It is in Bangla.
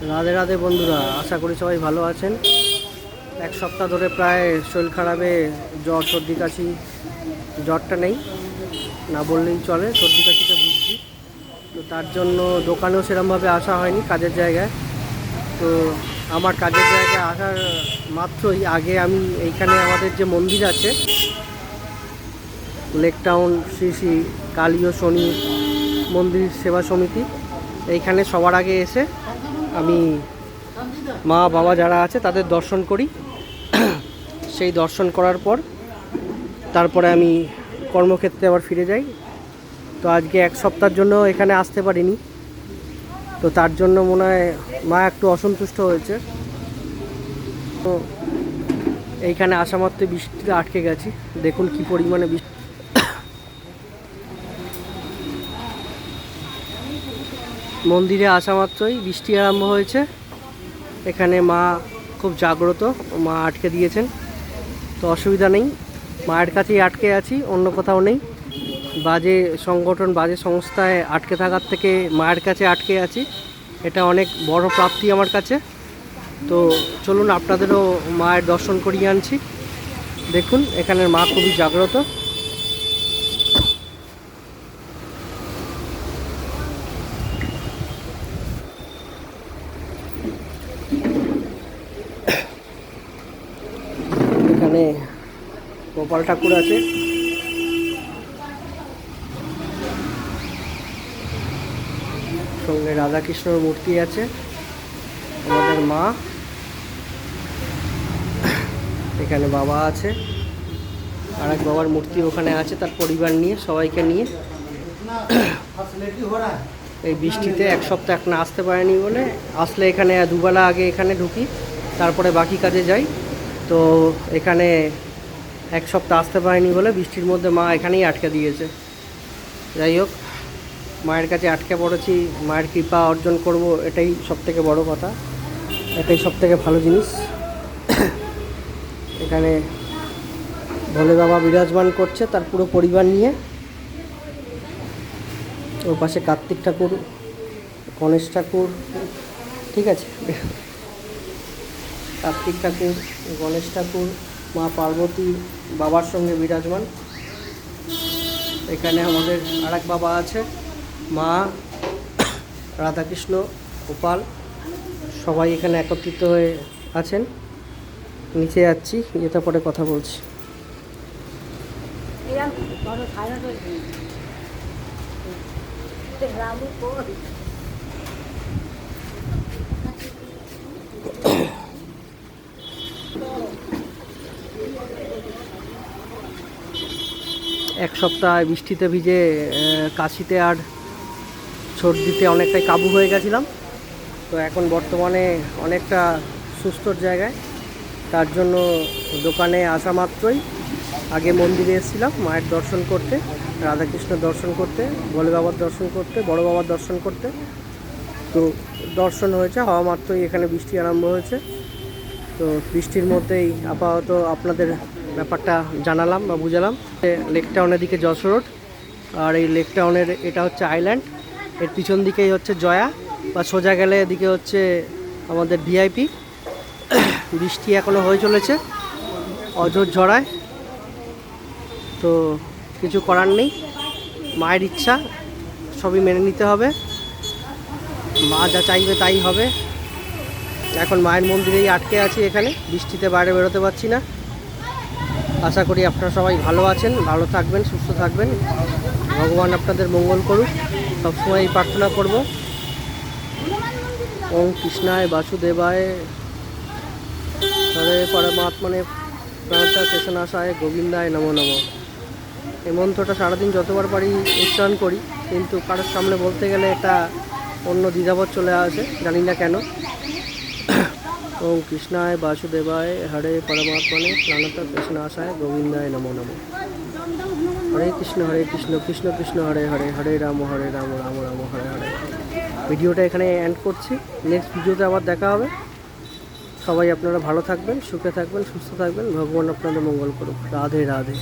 রাধে রাধে বন্ধুরা, আশা করি সবাই ভালো আছেন। এক সপ্তাহ ধরে প্রায় শরীর খারাপে জ্বর সর্দি কাশি, জ্বরটা নেই না বললেই চলে, সর্দি কাশিতে ভুগছি। তো তার জন্য দোকানেও সেরকমভাবে আসা হয়নি কাজের জায়গায়। তো আমার কাজের জায়গায় আসার মাত্রই আগে আমি এইখানে আমাদের যে মন্দির আছে লেক টাউন শ্রী শ্রী কালী ও শনি মন্দির সেবা সমিতি, এইখানে সবার আগে এসে আমি মা বাবা যারা আছে তাদের দর্শন করি। সেই দর্শন করার পর তারপরে আমি কর্মক্ষেত্রে আবার ফিরে যাই। তো আজকে এক সপ্তাহের জন্য এখানে আসতে পারিনি, তো তার জন্য মনে হয় মা একটু অসন্তুষ্ট হয়েছে। তো এইখানে আসা মাত্র বৃষ্টিতে আটকে গেছি, দেখুন কি পরিমাণে বৃষ্টি। মন্দিরে আসা মাত্রই বৃষ্টি আরম্ভ হয়েছে। এখানে মা খুব জাগ্রত, মা আটকে দিয়েছেন, তো অসুবিধা নেই, মায়ের কাছেই আটকে আছি, অন্য কোথাও নেই। বাজে সংগঠন বাজে সংস্থায় আটকে থাকার থেকে মায়ের কাছে আটকে আছি, এটা অনেক বড় প্রাপ্তি আমার কাছে। তো চলুন আপনাদেরও মায়ের দর্শন করিয়ে আনছি। দেখুন এখানের মা খুবই জাগ্রত। এখানে গোপাল ঠাকুর আছে, সঙ্গে রাধাকৃষ্ণর মূর্তি আছে, আমাদের মা, এখানে বাবা আছে, আর এক বাবার মূর্তি ওখানে আছে তার পরিবার নিয়ে, সবাইকে নিয়ে। এই বৃষ্টিতে এক সপ্তাহ এখন আসতে পারেনি বলে, আসলে এখানে দুবেলা আগে এখানে ঢুকি, তারপরে বাকি কাজে যাই। তো এখানে এক সপ্তাহ আসতে পারেনি বলে বৃষ্টির মধ্যে মা এখানেই আটকে দিয়েছে। যাই হোক, মায়ের কাছে আটকে পড়েছি, মায়ের কৃপা অর্জন করব, এটাই সবথেকে বড় কথা, এটাই সবথেকে ভালো জিনিস। এখানে ভোলে বাবা বিরাজমান করছে তার পুরো পরিবার নিয়ে। ওর পাশে কার্তিক ঠাকুর, গণেশ ঠাকুর, ঠিক আছে, কার্তিক ঠাকুর, গণেশ ঠাকুর, মা পার্বতী বাবার সঙ্গে বিরাজমান। এখানে আমাদের আর এক বাবা আছে, মা, রাধাকৃষ্ণ, গোপাল, সবাই এখানে একত্রিত হয়ে আছেন। নিচে যাচ্ছি, যেটা পরে কথা বলছি। এক সপ্তাহ বৃষ্টিতে ভিজে কাশিতে আর সর্দিতে অনেকটাই কাবু হয়ে গেছিলাম। তো এখন বর্তমানে অনেকটা সুস্থর জায়গায়। তার জন্য দোকানে আসা মাত্রই আগে মন্দিরে এসেছিলাম মায়ের দর্শন করতে, রাধাকৃষ্ণের দর্শন করতে, ভোলে বাবার দর্শন করতে, বড় বাবার দর্শন করতে। তো দর্শন হয়েছে, হওয়া মাত্রই এখানে বৃষ্টি আরম্ভ হয়েছে। তো বৃষ্টির মধ্যেই আপাতত আপনাদের ব্যাপারটা জানালাম বা বুঝালাম। লেক টাউনের দিকে যশোর রোড, আর এই লেক টাউনের এটা হচ্ছে আইল্যান্ড, এর পিছন দিকেই হচ্ছে জয়া, বা সোজা গেলে এদিকে হচ্ছে আমাদের ভিআইপি। বৃষ্টি এখনও হয়ে চলেছে, অঝোর ঝড়ায়, তো কিছু করার নেই, মায়ের ইচ্ছা, সবই মেনে নিতে হবে, মা যা চাইবে তাই হবে। এখন মায়ের মন্দিরেই আটকে আছি, এখানে বৃষ্টিতে বাইরে বেরোতে পারছি না। আশা করি আপনারা সবাই ভালো আছেন, ভালো থাকবেন, সুস্থ থাকবেন, ভগবান আপনাদের মঙ্গল করুক, সবসময় এই প্রার্থনা করব। ওম কৃষ্ণায় বাসুদেবায় হরে পরমাত্মনে প্রাণতা শেষনাশায় গোবিন্দায় নমো নমঃ। এই মন্ত্রটা সারাদিন যতবার পারি উচ্চারণ করি, কিন্তু কারোর সামনে বলতে গেলে একটা অন্য দ্বিধাবোধ চলে আসে, জানি না কেন। ওম কৃষ্ণায় বাসুদেবায় হরে পরমাত্মনে প্রাণতা শেষনাশায় গোবিন্দায় নমো নমঃ। হরে কৃষ্ণ কৃষ্ণ কৃষ্ণ হরে হরে, হরে রাম রাম রাম হরে হরে। ভিডিওটা এখানে এন্ড করছি, নেক্সট ভিডিওতে আবার দেখা হবে। সবাই আপনারা ভালো থাকবেন, সুখে থাকবেন, সুস্থ থাকবেন, ভগবান আপনাদের মঙ্গল করুক। রাধে রাধে।